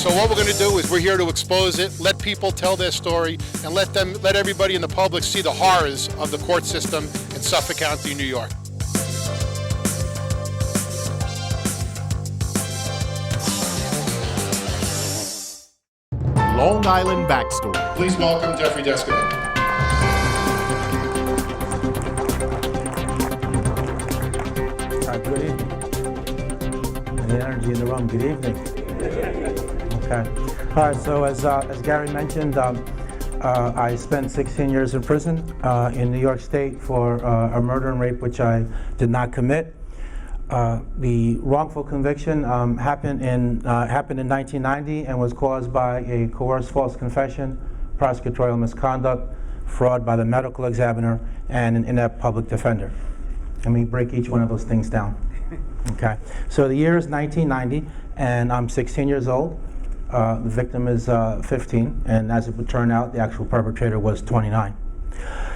So what we're going to do is we're here to expose it, let people tell their story, and let everybody in the public see the horrors of the court system in Suffolk County, New York. Long Island Backstory. Please welcome Jeffrey Deskovic. Good evening. And the energy in the room, good evening. Okay. All right, so as Gary mentioned, I spent 16 years in prison in New York State for a murder and rape which I did not commit. The wrongful conviction happened in 1990 and was caused by a coerced false confession, prosecutorial misconduct, fraud by the medical examiner, and an inept public defender. Let me break each one of those things down. Okay, so the year is 1990, and I'm 16 years old. The victim is 15, and as it would turn out, the actual perpetrator was 29.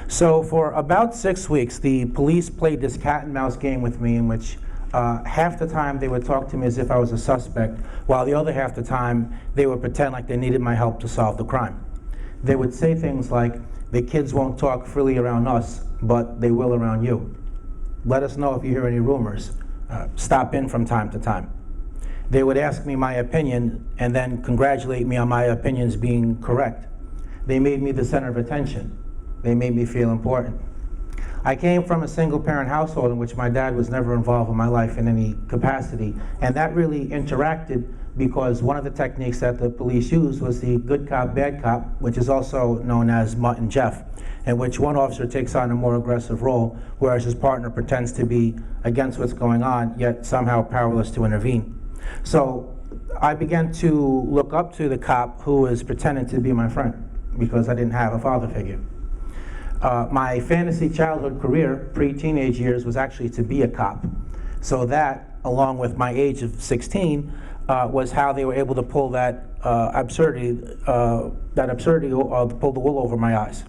So for about 6 weeks, the police played this cat and mouse game with me in which half the time they would talk to me as if I was a suspect, while the other half the time they would pretend like they needed my help to solve the crime. They would say things like, the kids won't talk freely around us, but they will around you. Let us know if you hear any rumors. Stop in from time to time. They would ask me my opinion and then congratulate me on my opinions being correct. They made me the center of attention. They made me feel important. I came from a single-parent household in which my dad was never involved in my life in any capacity, and that really interacted because one of the techniques that the police used was the good cop, bad cop, which is also known as Mutt and Jeff, in which one officer takes on a more aggressive role, whereas his partner pretends to be against what's going on, yet somehow powerless to intervene. So I began to look up to the cop who was pretending to be my friend, because I didn't have a father figure. My fantasy childhood career, pre-teenage years, was actually to be a cop. So that, along with my age of 16, was how they were able to pull that absurdity, pull the wool over my eyes.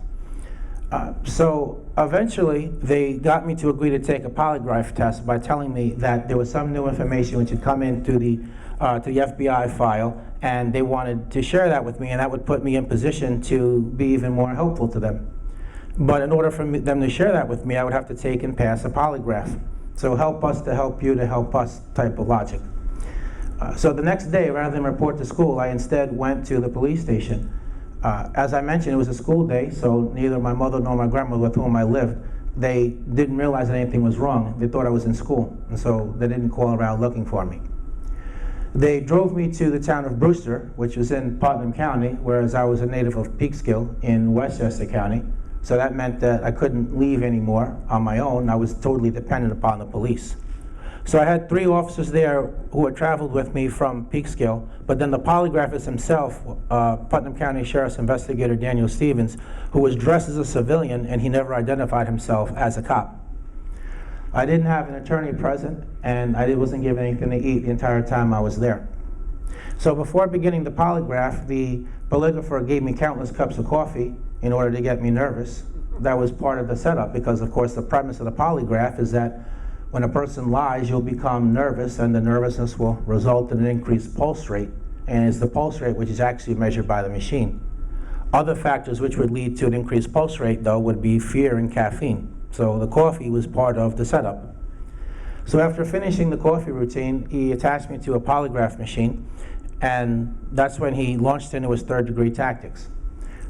So eventually, they got me to agree to take a polygraph test by telling me that there was some new information which had come into the FBI file, and they wanted to share that with me, and that would put me in position to be even more helpful to them. But in order for them to share that with me, I would have to take and pass a polygraph. So help us to help you to help us type of logic. So the next day, rather than report to school, I instead went to the police station. As I mentioned, it was a school day, so neither my mother nor my grandmother with whom I lived, they didn't realize that anything was wrong. They thought I was in school, and so they didn't call around looking for me. They drove me to the town of Brewster, which was in Putnam County, whereas I was a native of Peekskill in Westchester County. So that meant that I couldn't leave anymore on my own. I was totally dependent upon the police. So I had 3 officers there who had traveled with me from Peekskill, but then the polygraphist himself, Putnam County Sheriff's Investigator Daniel Stevens, who was dressed as a civilian, and he never identified himself as a cop. I didn't have an attorney present, and I wasn't given anything to eat the entire time I was there. So before beginning the polygraph, the polygrapher gave me countless cups of coffee in order to get me nervous. That was part of the setup, because of course the premise of the polygraph is that when a person lies, you'll become nervous, and the nervousness will result in an increased pulse rate, and it's the pulse rate which is actually measured by the machine. Other factors which would lead to an increased pulse rate, though, would be fear and caffeine. So the coffee was part of the setup. So after finishing the coffee routine, he attached me to a polygraph machine, and that's when he launched into his third-degree tactics.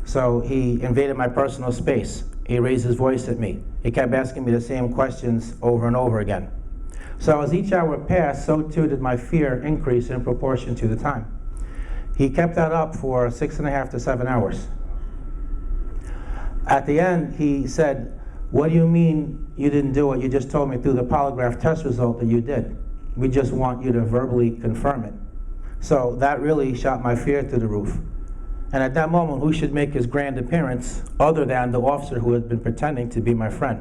So he invaded my personal space. He raised his voice at me. He kept asking me the same questions over and over again. So as each hour passed, so too did my fear increase in proportion to the time. He kept that up for 6.5 to 7 hours. At the end, he said, "What do you mean you didn't do what you just told me through the polygraph test result that you did? We just want you to verbally confirm it." So that really shot my fear through the roof. And at that moment, who should make his grand appearance other than the officer who had been pretending to be my friend?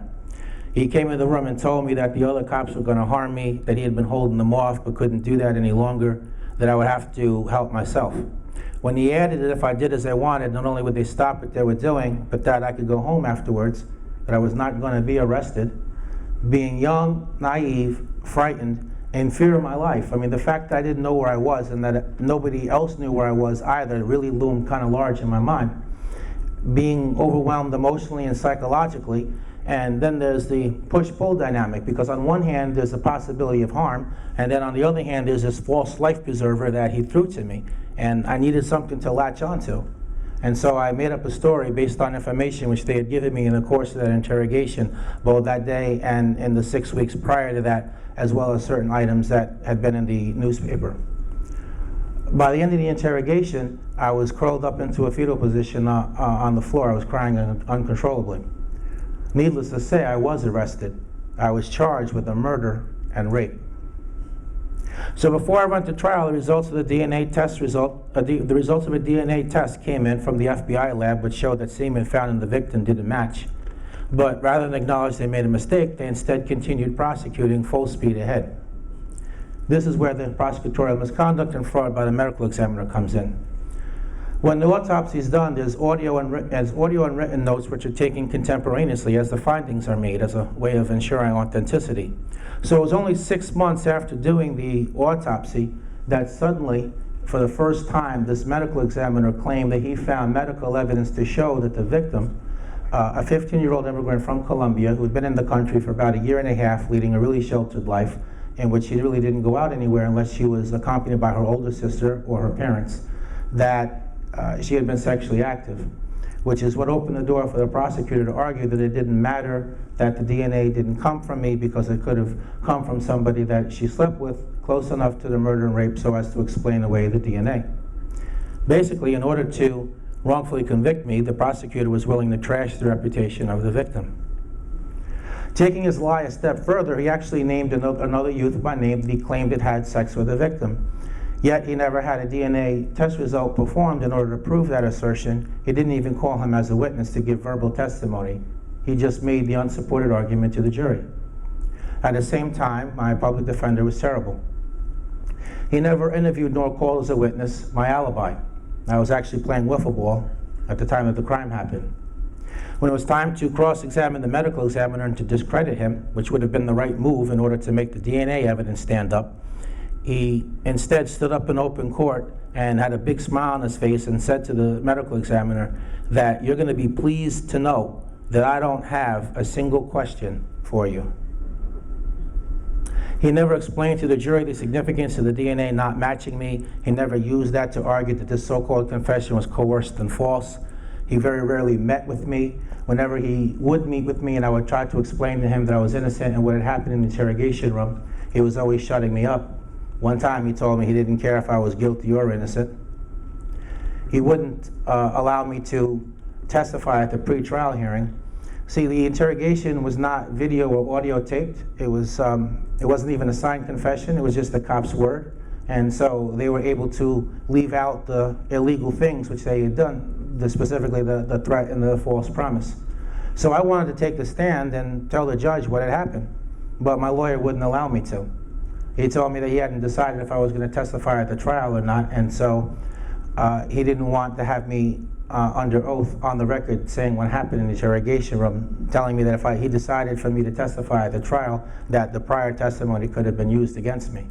He came in the room and told me that the other cops were going to harm me, that he had been holding them off but couldn't do that any longer, that I would have to help myself. When he added that if I did as I wanted, not only would they stop what they were doing, but that I could go home afterwards, that I was not going to be arrested. Being young, naive, frightened, in fear of my life. I mean, the fact that I didn't know where I was and that nobody else knew where I was either really loomed kind of large in my mind. Being overwhelmed emotionally and psychologically, and then there's the push-pull dynamic, because on one hand there's the possibility of harm, and then on the other hand there's this false life preserver that he threw to me, and I needed something to latch onto. And so I made up a story based on information which they had given me in the course of that interrogation, both that day and in the 6 weeks prior to that, as well as certain items that had been in the newspaper. By the end of the interrogation, I was curled up into a fetal position on the floor. I was crying uncontrollably. Needless to say, I was arrested. I was charged with a murder and rape. So before I went to trial, the results of the DNA test the results of a DNA test came in from the FBI lab, which showed that semen found in the victim didn't match. But rather than acknowledge they made a mistake, they instead continued prosecuting full speed ahead. This is where the prosecutorial misconduct and fraud by the medical examiner comes in. When the autopsy is done, there's audio and written notes which are taken contemporaneously as the findings are made as a way of ensuring authenticity. So it was only 6 months after doing the autopsy that suddenly, for the first time, this medical examiner claimed that he found medical evidence to show that the victim, a 15-year-old immigrant from Colombia who had been in the country for about a year and a half, leading a really sheltered life, in which she really didn't go out anywhere unless she was accompanied by her older sister or her parents, that she had been sexually active, which is what opened the door for the prosecutor to argue that it didn't matter that the DNA didn't come from me because it could have come from somebody that she slept with close enough to the murder and rape so as to explain away the DNA. Basically, in order to wrongfully convict me, the prosecutor was willing to trash the reputation of the victim. Taking his lie a step further, he actually named another youth by name that he claimed had had sex with the victim. Yet he never had a DNA test result performed in order to prove that assertion. He didn't even call him as a witness to give verbal testimony. He just made the unsupported argument to the jury. At the same time, my public defender was terrible. He never interviewed nor called as a witness my alibi. I was actually playing wiffle ball at the time that the crime happened. When it was time to cross-examine the medical examiner and to discredit him, which would have been the right move in order to make the DNA evidence stand up, he instead stood up in open court and had a big smile on his face and said to the medical examiner that you're going to be pleased to know that I don't have a single question for you. He never explained to the jury the significance of the DNA not matching me. He never used that to argue that this so-called confession was coerced and false. He very rarely met with me. Whenever he would meet with me and I would try to explain to him that I was innocent and what had happened in the interrogation room, he was always shutting me up. One time he told me he didn't care if I was guilty or innocent. He wouldn't allow me to testify at the pre-trial hearing. See, the interrogation was not video or audio taped. It wasn't even a signed confession. It was just the cop's word. And so they were able to leave out the illegal things which they had done, specifically the threat and the false promise. So I wanted to take the stand and tell the judge what had happened, but my lawyer wouldn't allow me to. He told me that he hadn't decided if I was going to testify at the trial or not, and so he didn't want to have me under oath on the record saying what happened in the interrogation room, telling me that if he decided for me to testify at the trial, that the prior testimony could have been used against me.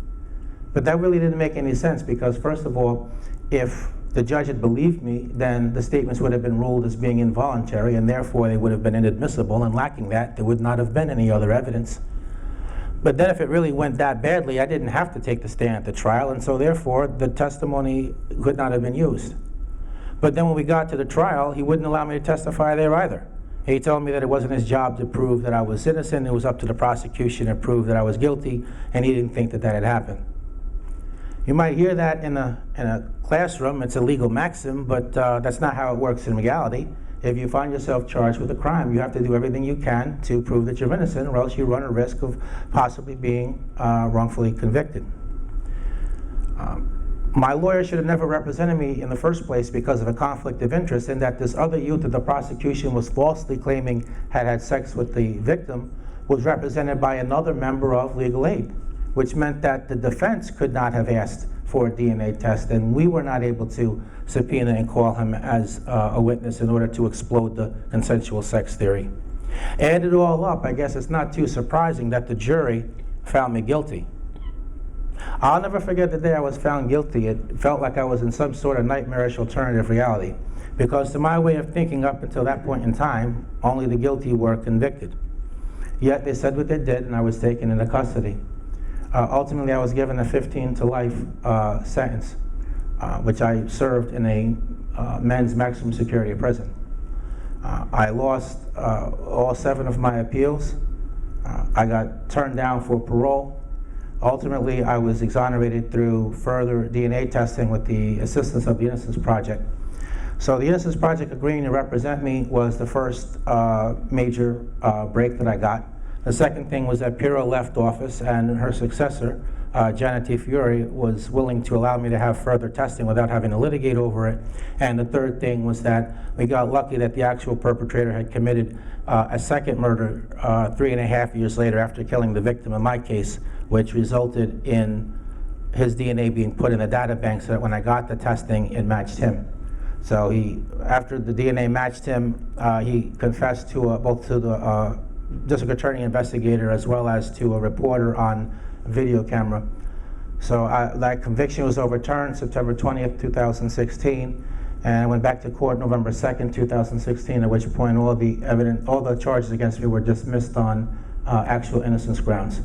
But that really didn't make any sense because, first of all, if the judge had believed me, then the statements would have been ruled as being involuntary, and therefore they would have been inadmissible, and lacking that, there would not have been any other evidence. But then if it really went that badly, I didn't have to take the stand at the trial, and so therefore the testimony could not have been used. But then when we got to the trial, he wouldn't allow me to testify there either. He told me that it wasn't his job to prove that I was innocent, it was up to the prosecution to prove that I was guilty, and he didn't think that that had happened. You might hear that in a classroom, it's a legal maxim, but that's not how it works in reality. If you find yourself charged with a crime, you have to do everything you can to prove that you're innocent, or else you run a risk of possibly being wrongfully convicted. My lawyer should have never represented me in the first place because of a conflict of interest, in that this other youth that the prosecution was falsely claiming had had sex with the victim was represented by another member of legal aid, which meant that the defense could not have asked for a DNA test, and we were not able to subpoena and call him as a witness in order to explode the consensual sex theory. Add it all up, I guess it's not too surprising that the jury found me guilty. I'll never forget the day I was found guilty. It felt like I was in some sort of nightmarish alternative reality, because to my way of thinking up until that point in time, only the guilty were convicted. Yet they said what they did, and I was taken into custody. Ultimately, I was given a 15 to life sentence, which I served in a men's maximum security prison. I lost all 7 of my appeals. I got turned down for parole. Ultimately, I was exonerated through further DNA testing with the assistance of the Innocence Project. So the Innocence Project agreeing to represent me was the first major break that I got. The second thing was that Pirro left office, and her successor, Janet Fiore, was willing to allow me to have further testing without having to litigate over it. And the third thing was that we got lucky that the actual perpetrator had committed a second murder 3.5 years later after killing the victim in my case, which resulted in his DNA being put in the databank so that when I got the testing, it matched him. So after the DNA matched him, he confessed to both to the district attorney investigator as well as to a reporter on video camera. So that conviction was overturned September 20th, 2016, and I went back to court November 2nd, 2016, at which point all the charges against me were dismissed on actual innocence grounds.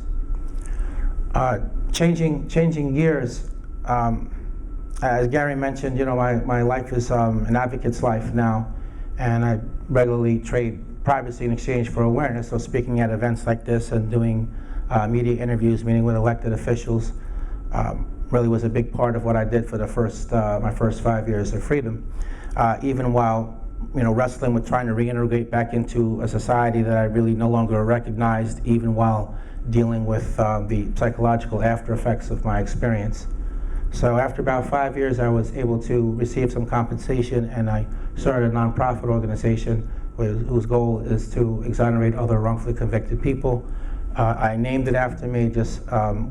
Changing gears, as Gary mentioned, my life is an advocate's life now, and I regularly trade privacy in exchange for awareness. So speaking at events like this and doing media interviews, meeting with elected officials, really was a big part of what I did for the my first 5 years of freedom. Even while wrestling with trying to reintegrate back into a society that I really no longer recognized, even while dealing with the psychological after effects of my experience. So after about 5 years, I was able to receive some compensation, and I started a nonprofit organization whose goal is to exonerate other wrongfully convicted people. I named it after me, just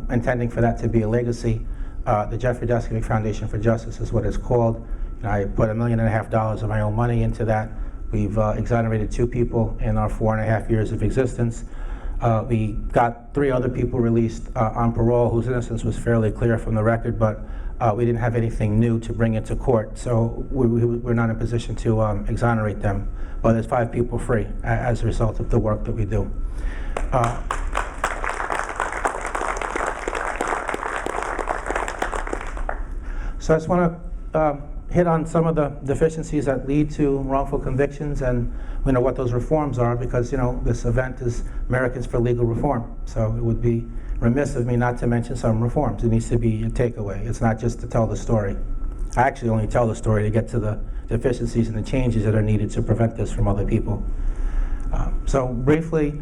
intending for that to be a legacy. The Jeffrey Deskovic Foundation for Justice is what it's called. And I put $1.5 million of my own money into that. We've exonerated 2 people in our 4.5 years of existence. We got 3 other people released on parole whose innocence was fairly clear from the record, but we didn't have anything new to bring into court, so we're not in a position to exonerate them. But there's 5 people free as a result of the work that we do. So I just want to hit on some of the deficiencies that lead to wrongful convictions and what those reforms are, because this event is Americans for Legal Reform. So it would be remiss of me not to mention some reforms. It needs to be a takeaway. It's not just to tell the story. I actually only tell the story to get to the deficiencies and the changes that are needed to prevent this from other people. So briefly,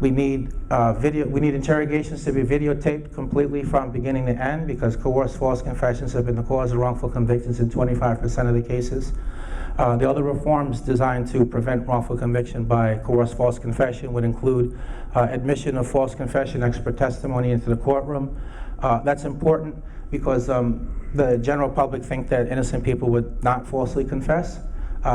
we need interrogations to be videotaped completely from beginning to end, because coerced false confessions have been the cause of wrongful convictions in 25% of the cases. The other reforms designed to prevent wrongful conviction by coerced false confession would include admission of false confession expert testimony into the courtroom. That's important because the general public think that innocent people would not falsely confess.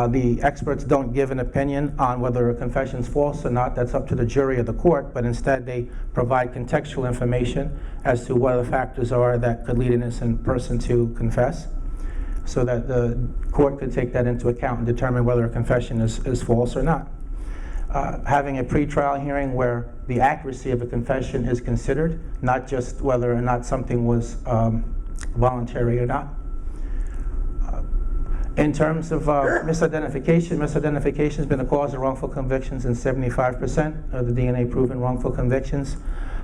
The experts don't give an opinion on whether a confession is false or not. That's up to the jury or the court, but instead they provide contextual information as to what the factors are that could lead an innocent person to confess, so that the court could take that into account and determine whether a confession is false or not. Having a pretrial hearing where the accuracy of a confession is considered, not just whether or not something was voluntary or not. In terms of misidentification has been the cause of wrongful convictions in 75% of the DNA-proven wrongful convictions.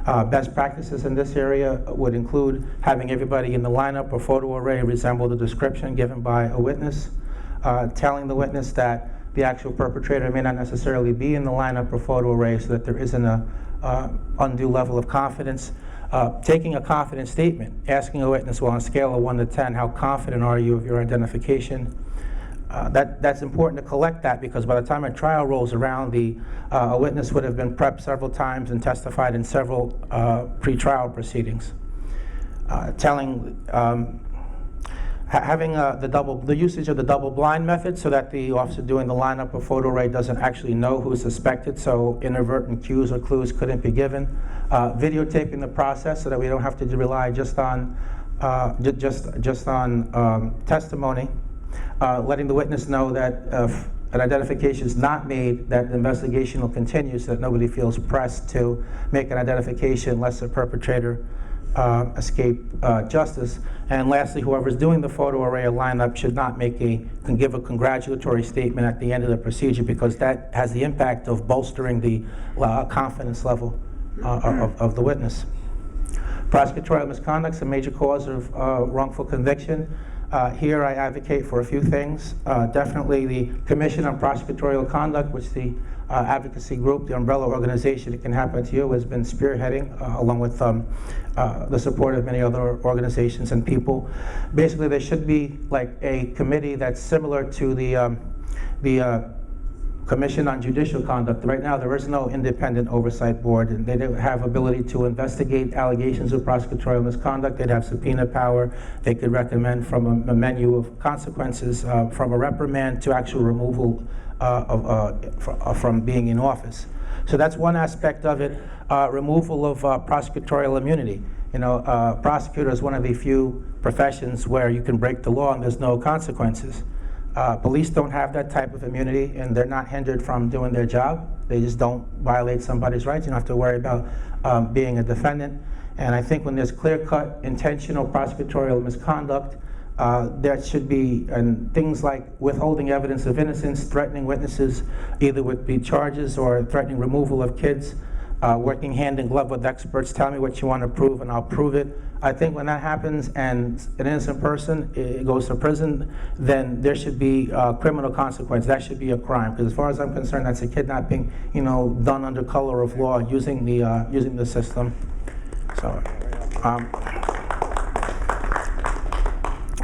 Best practices in this area would include having everybody in the lineup or photo array resemble the description given by a witness, telling the witness that the actual perpetrator may not necessarily be in the lineup or photo array so that there isn't an undue level of confidence. Taking a confident statement, asking a witness, well, on a scale of 1 to 10, how confident are you of your identification? That's important to collect that, because by the time a trial rolls around, a witness would have been prepped several times and testified in several Having the usage of the double blind method so that the officer doing the lineup or photo array doesn't actually know who's suspected, so inadvertent cues or clues couldn't be given. Videotaping the process so that we don't have to rely just on testimony. Letting the witness know that if an identification is not made, that the investigation will continue so that nobody feels pressed to make an identification unless the perpetrator escape justice. And lastly, whoever's doing the photo array or lineup should not can give a congratulatory statement at the end of the procedure, because that has the impact of bolstering the confidence level of the witness. Prosecutorial misconduct is a major cause of wrongful conviction. Here I advocate for a few things. Definitely the Commission on Prosecutorial Conduct, which the advocacy group, the umbrella organization It Can Happen to You, has been spearheading, along with the support of many other organizations and people. Basically, there should be like a committee that's similar to the Commission on Judicial Conduct. Right now, there is no independent oversight board, and they don't have ability to investigate allegations of prosecutorial misconduct. They'd have subpoena power. They could recommend from a menu of consequences, from a reprimand to actual removal from being in office. So that's one aspect of it. Removal of prosecutorial immunity. You know, prosecutor is one of the few professions where you can break the law and there's no consequences. Police don't have that type of immunity, and they're not hindered from doing their job. They just don't violate somebody's rights. You don't have to worry about being a defendant. And I think when there's clear-cut, intentional prosecutorial misconduct, there should be things like withholding evidence of innocence, threatening witnesses, either with the charges or threatening removal of kids, working hand in glove with experts. Tell me what you want to prove, and I'll prove it. I think when that happens and an innocent person goes to prison, then there should be criminal consequence. That should be a crime, because as far as I'm concerned, that's a kidnapping, you know, done under color of law, using the system. So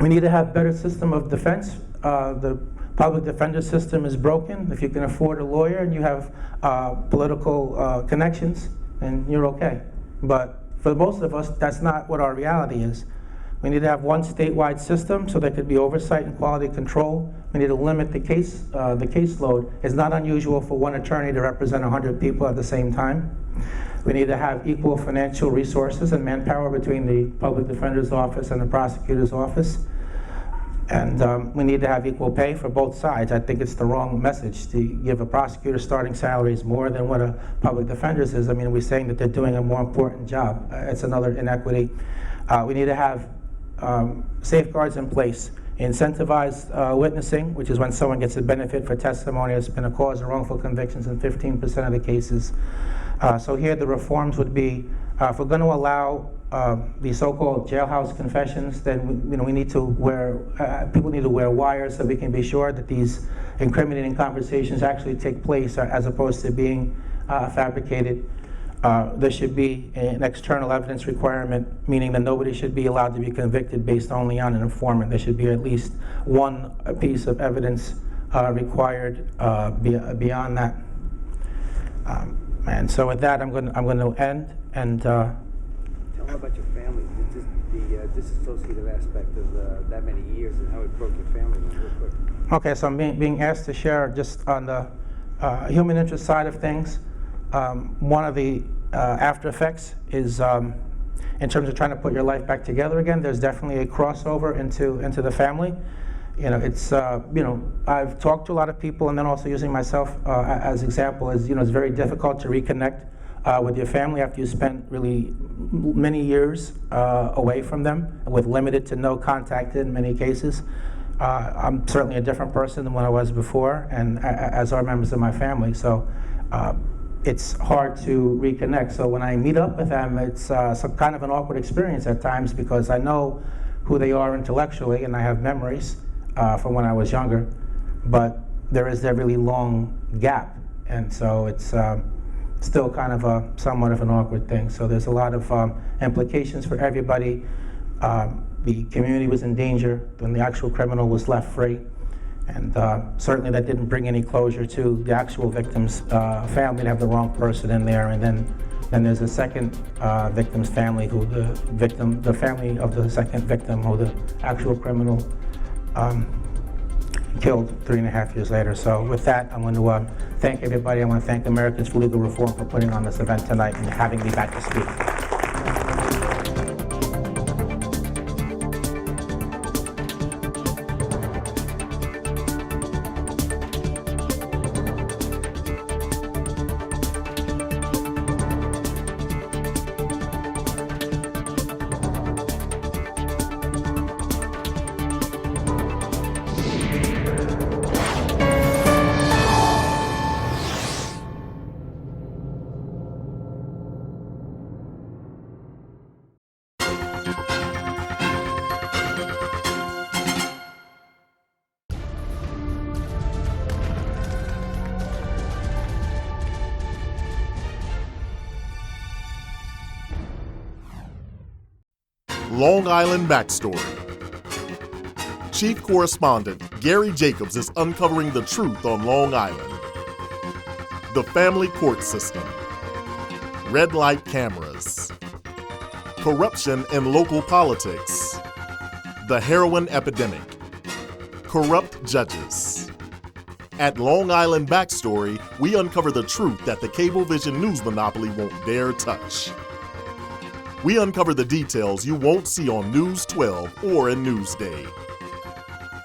we need to have better system of defense. The public defender system is broken. If you can afford a lawyer and you have political connections, then you're okay. But for most of us, that's not what our reality is. We need to have one statewide system so there could be oversight and quality control. We need to limit the caseload. It's not unusual for one attorney to represent 100 people at the same time. We need to have equal financial resources and manpower between the public defender's office and the prosecutor's office. And we need to have equal pay for both sides. I think it's the wrong message to give a prosecutor starting salaries more than what a public defender's is. I mean, we're saying that they're doing a more important job. It's another inequity. We need to have safeguards in place. Incentivized witnessing, which is when someone gets a benefit for testimony that's been a cause of wrongful convictions in 15% of the cases. So here the reforms would be, if we're going to allow the so-called jailhouse confessions, then we need to people need to wear wires so we can be sure that these incriminating conversations actually take place as opposed to being fabricated. There should be an external evidence requirement, meaning that nobody should be allowed to be convicted based only on an informant. There should be at least one piece of evidence required beyond that. And so with that, I'm going to end and. Tell me about your family, the disassociative aspect of that many years and how it broke your family real quick. Okay, so I'm being asked to share just on the human interest side of things. One of the after effects is in terms of trying to put your life back together again. There's definitely a crossover into the family. You know, it's I've talked to a lot of people, and then also using myself as example. It's very difficult to reconnect with your family after you spent really many years away from them with limited to no contact in many cases. I'm certainly a different person than when I was before, and as are members of my family. So it's hard to reconnect. So when I meet up with them, it's some kind of an awkward experience at times, because I know who they are intellectually and I have memories from when I was younger, but there is that really long gap, and so it's still kind of somewhat of an awkward thing. So there's a lot of implications for everybody. The community was in danger when the actual criminal was left free, and certainly that didn't bring any closure to the actual victim's family to have the wrong person in there, and then Then there's a second victim's family, who the family of the second victim, who the actual criminal killed 3.5 years later. So with that, I'm going to thank everybody. I want to thank Americans for Legal Reform for putting on this event tonight and having me back to speak. Long Island Backstory. Chief Correspondent Gary Jacobs is uncovering the truth on Long Island. The family court system. Red light cameras. Corruption in local politics. The heroin epidemic. Corrupt judges. At Long Island Backstory, we uncover the truth that the Cablevision news monopoly won't dare touch. We uncover the details you won't see on News 12 or in Newsday.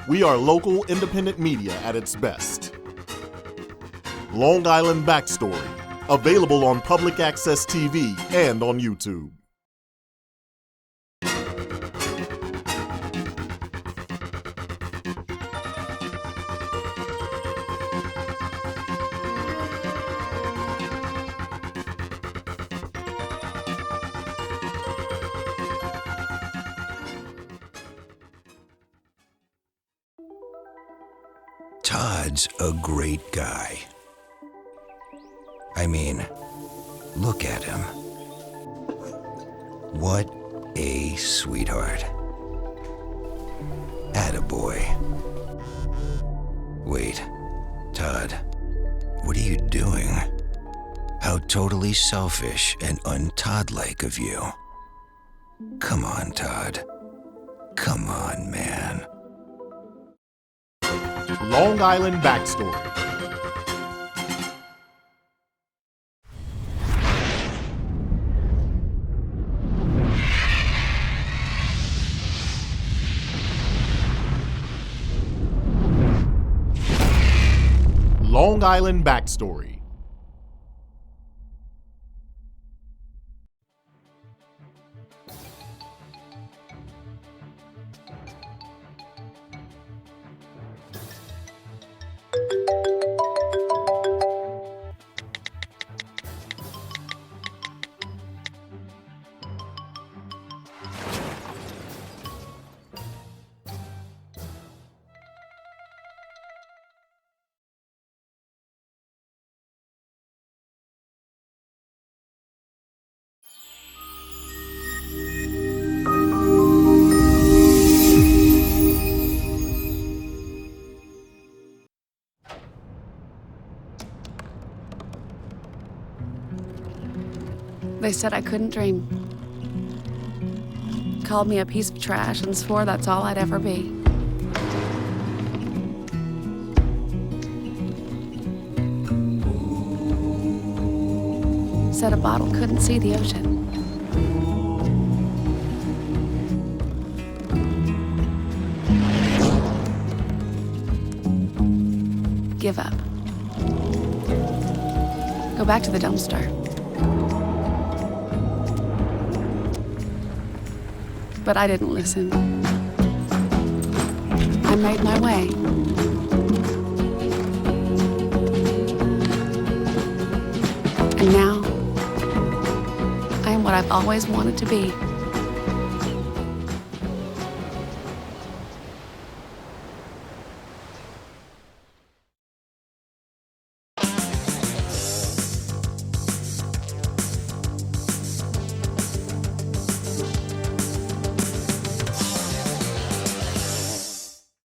We are local independent media at its best. Long Island Backstory, available on Public Access TV and on YouTube. Todd's a great guy. I mean, look at him. What a sweetheart. Attaboy. Wait, Todd, what are you doing? How totally selfish and un-Todd-like of you. Come on, Todd. Come on, man. Long Island Backstory. Long Island Backstory. They said I couldn't dream. Called me a piece of trash and swore that's all I'd ever be. Said a bottle couldn't see the ocean. Give up. Go back to the dumpster. But I didn't listen. I made my way. And now, I am what I've always wanted to be.